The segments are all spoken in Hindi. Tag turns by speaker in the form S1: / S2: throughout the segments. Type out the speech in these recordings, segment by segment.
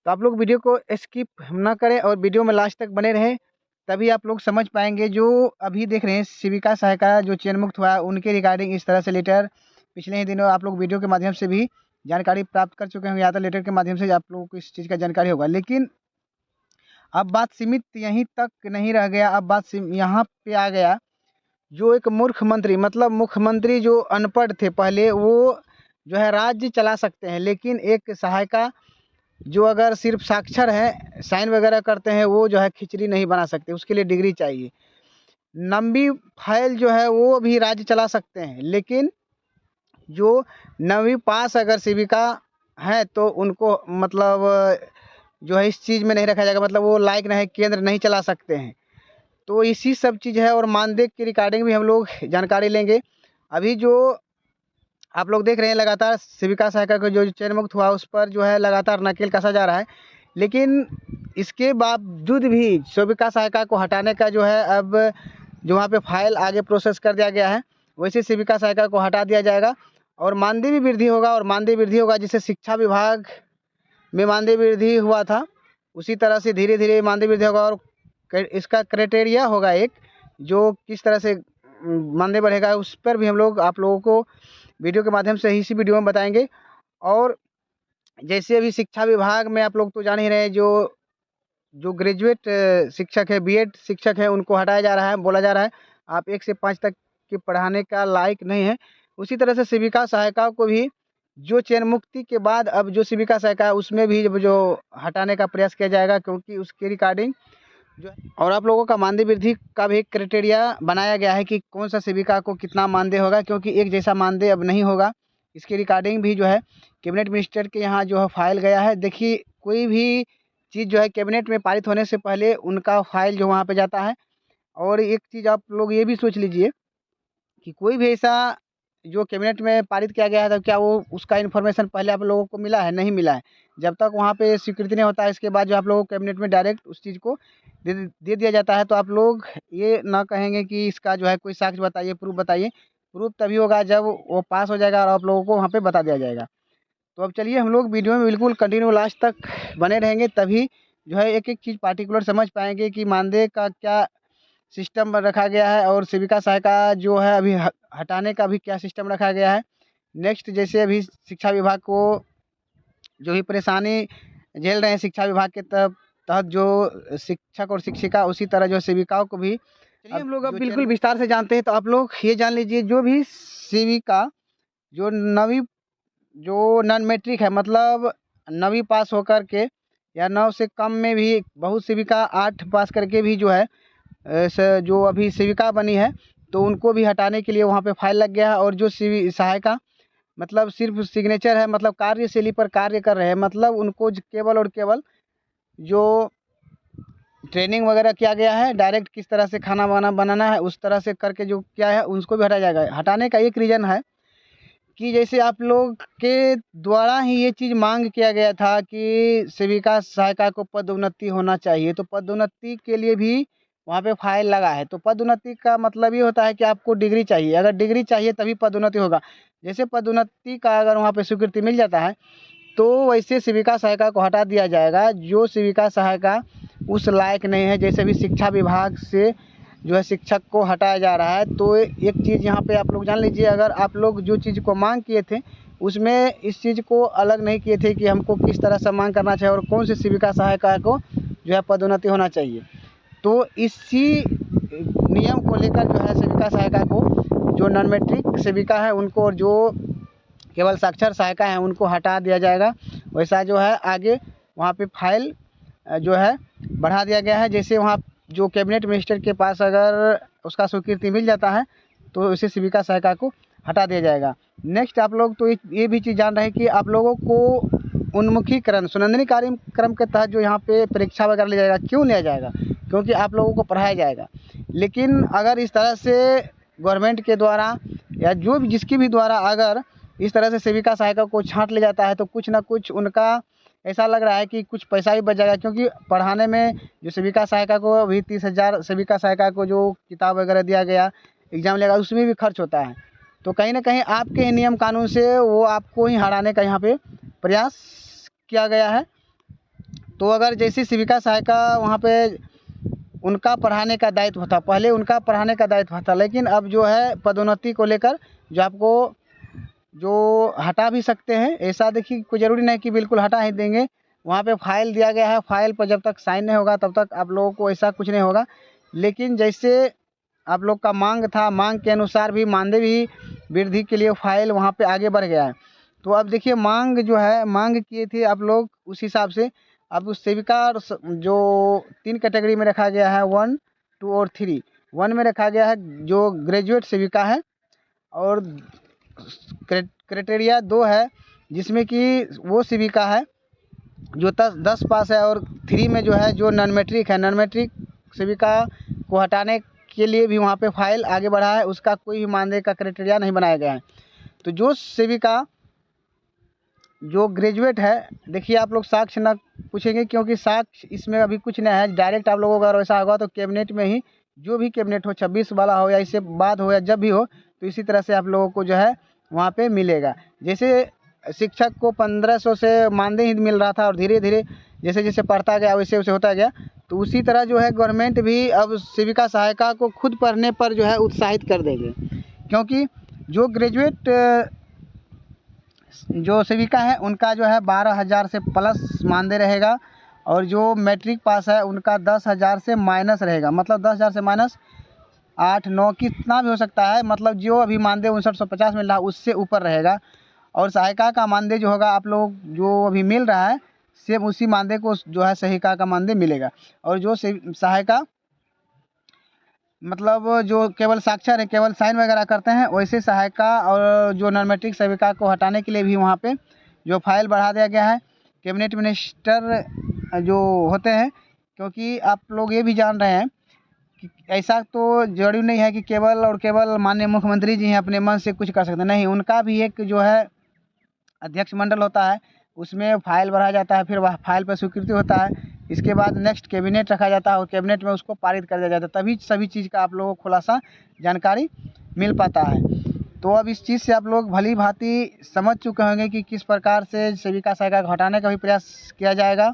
S1: तो आप लोग वीडियो को स्किप ना करें और वीडियो में लास्ट तक बने रहें, तभी आप लोग समझ पाएंगे। जो अभी देख रहे हैं सेविका सहायिका जो चयन मुक्त हुआ उनके रिगार्डिंग इस तरह से लेटर पिछले ही दिनों आप लोग वीडियो के माध्यम से भी जानकारी प्राप्त कर चुके होंगे, या तो लेटर के माध्यम से आप लोगों को इस चीज़ का जानकारी होगा। लेकिन अब बात सीमित यहीं तक नहीं रह गया, अब बात यहाँ पे आ गया। जो एक मूर्ख मंत्री, मतलब मुख्यमंत्री जो अनपढ़ थे पहले, वो जो है राज्य चला सकते हैं, लेकिन एक सहायिका जो अगर सिर्फ साक्षर है, साइन वगैरह करते हैं, वो जो है खिचड़ी नहीं बना सकते, उसके लिए डिग्री चाहिए। नंबी फाइल जो है वो भी राज्य चला सकते हैं, लेकिन जो 9वीं पास अगर सेविका है तो उनको मतलब जो है इस चीज़ में नहीं रखा जाएगा, मतलब वो लायक नहीं, केंद्र नहीं चला सकते हैं। तो इसी सब चीज़ है, और मानदेय की रिगार्डिंग भी हम लोग जानकारी लेंगे। अभी जो आप लोग देख रहे हैं लगातार सेविका सहायिका को जो चयन मुक्त हुआ उस पर जो है लगातार नकेल कसा जा रहा है, लेकिन इसके बावजूद भी सेविका सहायिका को हटाने का जो है अब जो वहाँ पे फाइल आगे प्रोसेस कर दिया गया है, वैसे सेविका सहायिका को हटा दिया जाएगा और मानदेय भी वृद्धि होगा। और मानदेय वृद्धि होगा जिससे शिक्षा विभाग में मानदेय वृद्धि हुआ था, उसी तरह से धीरे धीरे मानदेय वृद्धि होगा। और इसका क्राइटेरिया होगा एक, जो किस तरह से मानदेय बढ़ेगा उस पर भी हम लोग आप लोगों को वीडियो के माध्यम से इसी वीडियो में बताएंगे। और जैसे अभी शिक्षा विभाग में आप लोग तो जान ही रहे हैं, जो जो ग्रेजुएट शिक्षक है, बीएड शिक्षक है, उनको हटाया जा रहा है, बोला जा रहा है आप 1 से 5 तक के पढ़ाने का लायक नहीं है। उसी तरह से सेविका सहायिका को भी जो चयन मुक्ति के बाद अब जो सेविका सहायिका है उसमें भी जो हटाने का प्रयास किया जाएगा, क्योंकि उसके रिगार्डिंग जो और आप लोगों का मानदेय वृद्धि का भी एक क्राइटेरिया बनाया गया है कि कौन सा सेविका को कितना मानदेय होगा, क्योंकि एक जैसा मानदेय अब नहीं होगा। इसके रिगार्डिंग भी जो है कैबिनेट मिनिस्टर के यहाँ जो है फाइल गया है। देखिए, कोई भी चीज़ जो है कैबिनेट में पारित होने से पहले उनका फाइल जो वहाँ पे जाता है। और एक चीज़ आप लोग ये भी सोच लीजिए कि कोई भी ऐसा जो कैबिनेट में पारित किया गया है तो क्या वो उसका इन्फॉर्मेशन पहले आप लोगों को मिला है? नहीं मिला है। जब तक वहाँ पे स्वीकृति नहीं होता है, इसके बाद जो आप लोगों को कैबिनेट में डायरेक्ट उस चीज़ को दे दिया जाता है। तो आप लोग ये ना कहेंगे कि इसका जो है कोई साक्ष्य बताइए, प्रूफ बताइए। प्रूफ तभी होगा जब वो पास हो जाएगा और आप लोगों को वहाँ पे बता दिया जाएगा। तो अब चलिए हम लोग वीडियो में बिल्कुल कंटिन्यू लास्ट तक बने रहेंगे, तभी जो है एक-एक चीज़ पार्टिकुलर समझ पाएँगे कि मानदेय का क्या सिस्टम रखा गया है और सेविका सहायिका जो है अभी हटाने का भी क्या सिस्टम रखा गया है। नेक्स्ट जैसे अभी शिक्षा विभाग को जो भी परेशानी झेल रहे हैं शिक्षा विभाग के तहत जो शिक्षक और शिक्षिका, उसी तरह जो सेविकाओं को भी चलिए हम लोग अब बिल्कुल विस्तार से जानते हैं। तो आप लोग ये जान लीजिए, जो भी सेविका जो 9वीं जो नॉन मैट्रिक है, मतलब 9वीं पास होकर के या 9 से कम में भी बहुत सेविका 8 पास करके भी जो है जो अभी सेविका बनी है, तो उनको भी हटाने के लिए वहाँ पे फाइल लग गया है। और जो सहायिका मतलब सिर्फ सिग्नेचर है, मतलब कार्यशैली पर कार्य कर रहे हैं, मतलब उनको केवल और केवल जो ट्रेनिंग वगैरह किया गया है, डायरेक्ट किस तरह से खाना वाना बनाना है उस तरह से करके जो क्या है उसको भी हटाया जाएगा। हटाने का एक रीज़न है कि जैसे आप लोग के द्वारा ही ये चीज़ मांग किया गया था कि सेविका सहायिका को पदोन्नति होना चाहिए, तो पदोन्नति के लिए भी वहाँ पे फाइल लगा है। तो पदोन्नति का मतलब ये होता है कि आपको डिग्री चाहिए, अगर डिग्री चाहिए तभी पदोन्नति होगा। जैसे पदोन्नति का अगर वहाँ पे स्वीकृति मिल जाता है, तो वैसे सेविका सहायिका को हटा दिया जाएगा जो सेविका सहायिका उस लायक नहीं है। जैसे भी शिक्षा विभाग से जो है शिक्षक को हटाया जा रहा है, तो एक चीज़ यहाँ पे आप लोग जान लीजिए, अगर आप लोग जो चीज़ को मांग किए थे उसमें इस चीज़ को अलग नहीं किए थे कि हमको किस तरह से मांग करना चाहिए और कौन सी सेविका सहायिका को जो है पदोन्नति होना चाहिए। तो इसी नियम को लेकर जो है सेविका सहायिका को जो नॉन मैट्रिक सेविका है उनको और जो केवल साक्षर सहायिका है उनको हटा दिया जाएगा। वैसा जो है आगे वहाँ पे फाइल जो है बढ़ा दिया गया है। जैसे वहाँ जो कैबिनेट मिनिस्टर के पास अगर उसका स्वीकृति मिल जाता है तो उसी सेविका सहायिका को हटा दिया जाएगा। नेक्स्ट आप लोग तो ये भी चीज़ जान रहे हैं कि आप लोगों को उन्मुखीकरण सुनंदनी कार्यक्रम के तहत जो यहाँ पे परीक्षा वगैरह लिया जाएगा। क्यों लिया जाएगा? क्योंकि आप लोगों को पढ़ाया जाएगा। लेकिन अगर इस तरह से गवर्नमेंट के द्वारा या जो भी जिसकी भी द्वारा अगर इस तरह से सेविका सहायिका को छांट लिया जाता है, तो कुछ ना कुछ उनका ऐसा लग रहा है कि कुछ पैसा भी बच जाएगा। क्योंकि पढ़ाने में जो सेविका सहायिका को अभी 30,000 सेविका सहायिका को जो किताब वगैरह दिया गया, एग्ज़ाम लेगा, उसमें भी खर्च होता है। तो कहीं ना कहीं आपके ही नियम कानून से वो आपको ही हराने का यहाँ पे प्रयास किया गया है। तो अगर जैसे सेविका सहायिका वहाँ पे उनका पढ़ाने का दायित्व था, पहले उनका पढ़ाने का दायित्व था, लेकिन अब जो है पदोन्नति को लेकर जो आपको जो हटा भी सकते हैं। ऐसा देखिए कोई ज़रूरी नहीं कि बिल्कुल हटा ही देंगे, वहाँ पे फाइल दिया गया है, फाइल पर जब तक साइन नहीं होगा तब तक आप लोगों को ऐसा कुछ नहीं होगा। लेकिन जैसे आप लोग का मांग था, मांग के अनुसार भी मानदेय भी वृद्धि के लिए फाइल वहाँ पे आगे बढ़ गया है। तो अब देखिए मांग जो है, मांग किए थे आप लोग उस हिसाब से अब उस सेविका जो 3 कैटेगरी में रखा गया है, 1, 2 और 3। 1 में रखा गया है जो ग्रेजुएट सेविका है, और क्राइटेरिया 2 है जिसमें कि वो सेविका है जो 10 पास है, और 3 में जो है जो नॉन मैट्रिक है, नॉन मैट्रिक सेविका को हटाने के लिए भी वहाँ पे फाइल आगे बढ़ा है, उसका कोई भी मानदेय का क्राइटेरिया नहीं बनाया गया है। तो जो सेविका जो ग्रेजुएट है, देखिए आप लोग साक्ष्य ना पूछेंगे क्योंकि साक्ष्य इसमें अभी कुछ नहीं है, डायरेक्ट आप लोगों का अगर वैसा होगा तो कैबिनेट में ही, जो भी कैबिनेट हो 26 वाला हो या इससे बाद हो या जब भी हो, तो इसी तरह से आप लोगों को जो है वहाँ पे मिलेगा। जैसे शिक्षक को 1500 से मानदेय ही मिल रहा था और धीरे धीरे जैसे जैसे पढ़ता गया वैसे वैसे होता गया, तो उसी तरह जो है गवर्नमेंट भी अब सेविका सहायिका को खुद पढ़ने पर जो है उत्साहित कर देंगे, क्योंकि जो ग्रेजुएट जो सेविका है उनका जो है 12,000 से प्लस मानदेय रहेगा, और जो मैट्रिक पास है उनका 10,000 से माइनस रहेगा, मतलब 10,000 से माइनस 8-9 कितना भी हो सकता है, मतलब जो अभी मानदेय 5950 मिल रहा है उससे ऊपर रहेगा। और सहायिका का मानदेय जो होगा आप लोग जो अभी मिल रहा है सेम उसी मानदेय को जो है सहायिका का मानदेय मिलेगा। और जो सहायिका मतलब जो केवल साक्षर है, केवल साइन वगैरह करते हैं, वैसे सहायिका और जो नॉन मैट्रिक सेविका को हटाने के लिए भी वहाँ पे जो फाइल बढ़ा दिया गया है। कैबिनेट मिनिस्टर जो होते हैं, क्योंकि आप लोग ये भी जान रहे हैं कि ऐसा तो जरूरी नहीं है कि केवल और केवल माननीय मुख्यमंत्री जी हैं अपने मन से कुछ कर सकते हैं, नहीं, उनका भी एक जो है अध्यक्ष मंडल होता है, उसमें फाइल भरा जाता है, फिर वह फाइल पर स्वीकृति होता है, इसके बाद नेक्स्ट कैबिनेट रखा जाता है और कैबिनेट में उसको पारित कर दिया जाता है, तभी सभी चीज़ का आप लोगों को खुलासा जानकारी मिल पाता है। तो अब इस चीज़ से आप लोग भली भांति समझ चुके होंगे कि किस प्रकार से सेविका सहायिका को हटाने का भी प्रयास किया जाएगा,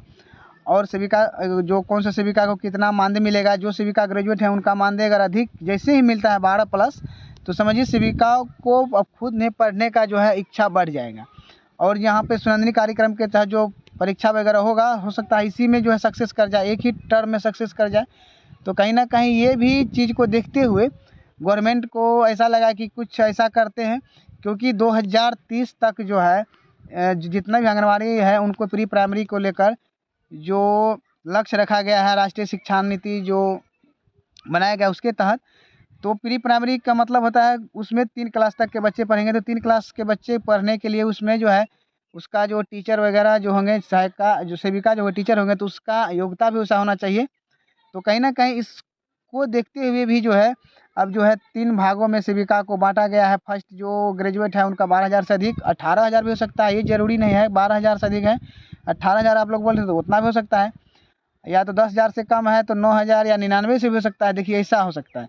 S1: और सेविका जो कौन सा सेविका को कितना मानदेय मिलेगा। जो सेविका ग्रेजुएट है उनका मानदेय अगर अधिक जैसे ही मिलता है 12 प्लस, तो समझिए सेविकाओं को अब खुद में पढ़ने का जो है इच्छा बढ़ जाएगा। और यहाँ पे सुनंदनी कार्यक्रम के तहत जो परीक्षा वगैरह होगा, हो सकता है इसी में जो है सक्सेस कर जाए, एक ही टर्म में सक्सेस कर जाए। तो कहीं ना कहीं ये भी चीज़ को देखते हुए गवर्नमेंट को ऐसा लगा कि कुछ ऐसा करते हैं, क्योंकि 2030 तक जो है जितना भी आंगनबाड़ी है उनको प्री प्राइमरी को लेकर जो लक्ष्य रखा गया है, राष्ट्रीय शिक्षा नीति जो बनाया गया उसके तहत, तो प्री प्राइमरी का मतलब होता है उसमें 3 क्लास तक के बच्चे पढ़ेंगे। तो 3 क्लास के बच्चे पढ़ने के लिए उसमें जो है उसका जो टीचर वगैरह जो होंगे, सहायिका जो सेविका जो टीचर होंगे, तो उसका योग्यता भी वैसा होना चाहिए। तो कहीं ना कहीं इसको देखते हुए भी जो है अब जो है 3 भागों में सेविका को बांटा गया है। फर्स्ट जो ग्रेजुएट है उनका 12,000 से अधिक, 18,000 भी हो सकता है, ये ज़रूरी नहीं है 12,000 से अधिक है, 18,000 आप लोग बोल रहे तो उतना भी हो सकता है, या तो 10,000 से कम है तो 9,000 या 99 से भी हो सकता है। देखिए ऐसा हो सकता है।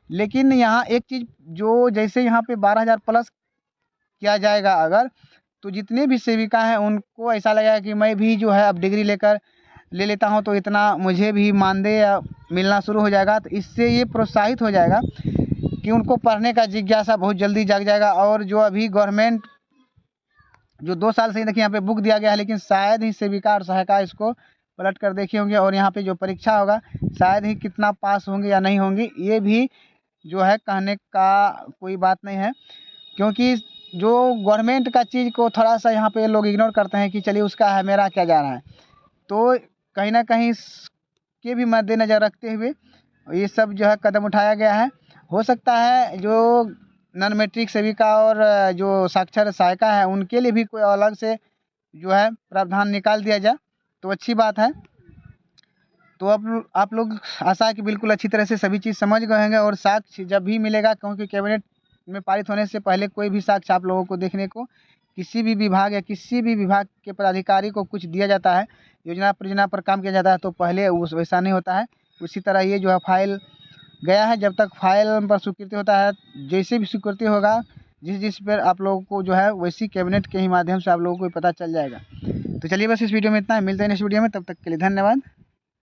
S1: लेकिन यहाँ एक चीज़ जो जैसे यहाँ पे 12,000 प्लस किया जाएगा अगर, तो जितने भी सेविका हैं उनको ऐसा लगेगा कि मैं भी जो है अब डिग्री ले लेता हूँ तो इतना मुझे भी मानदेय मिलना शुरू हो जाएगा। तो इससे ये प्रोत्साहित हो जाएगा कि उनको पढ़ने का जिज्ञासा बहुत जल्दी जाग जाएगा। और जो अभी गवर्नमेंट जो 2 साल से ही देखिए यहाँ पे बुक दिया गया है, लेकिन शायद ही सेविका और सहायिका इसको पलट कर देखे होंगे, और यहाँ पे जो परीक्षा होगा शायद ही कितना पास होंगे या नहीं होंगे, ये भी जो है कहने का कोई बात नहीं है। क्योंकि जो गवर्नमेंट का चीज़ को थोड़ा सा यहाँ पे लोग इग्नोर करते हैं कि चलिए उसका है, मेरा क्या जा रहा है। तो कहीं ना कहीं इसके भी मद्देनज़र रखते हुए ये सब जो है कदम उठाया गया है। हो सकता है जो नॉन मैट्रिक सेविका और जो साक्षर सहायिका है उनके लिए भी कोई अलग से जो है प्रावधान निकाल दिया जाए, तो अच्छी बात है। तो अब आप लोग आशा है कि बिल्कुल अच्छी तरह से सभी चीज़ समझ गए होंगे, और साक्ष्य जब भी मिलेगा, क्योंकि कैबिनेट में पारित होने से पहले कोई भी साक्ष्य आप लोगों को देखने को किसी भी विभाग या किसी भी विभाग के पदाधिकारी को कुछ दिया जाता है, योजना परियोजना पर काम किया जाता है, तो पहले उस वैसा नहीं होता है। उसी तरह ये जो है फाइल गया है, जब तक फाइल पर स्वीकृति होता है, जैसे भी स्वीकृति होगा जिस जिस पर आप लोगों को जो है वैसी कैबिनेट के ही माध्यम से आप लोगों को पता चल जाएगा। तो चलिए बस इस वीडियो में इतना है, मिलते हैं नेक्स्ट वीडियो में, तब तक के लिए धन्यवाद।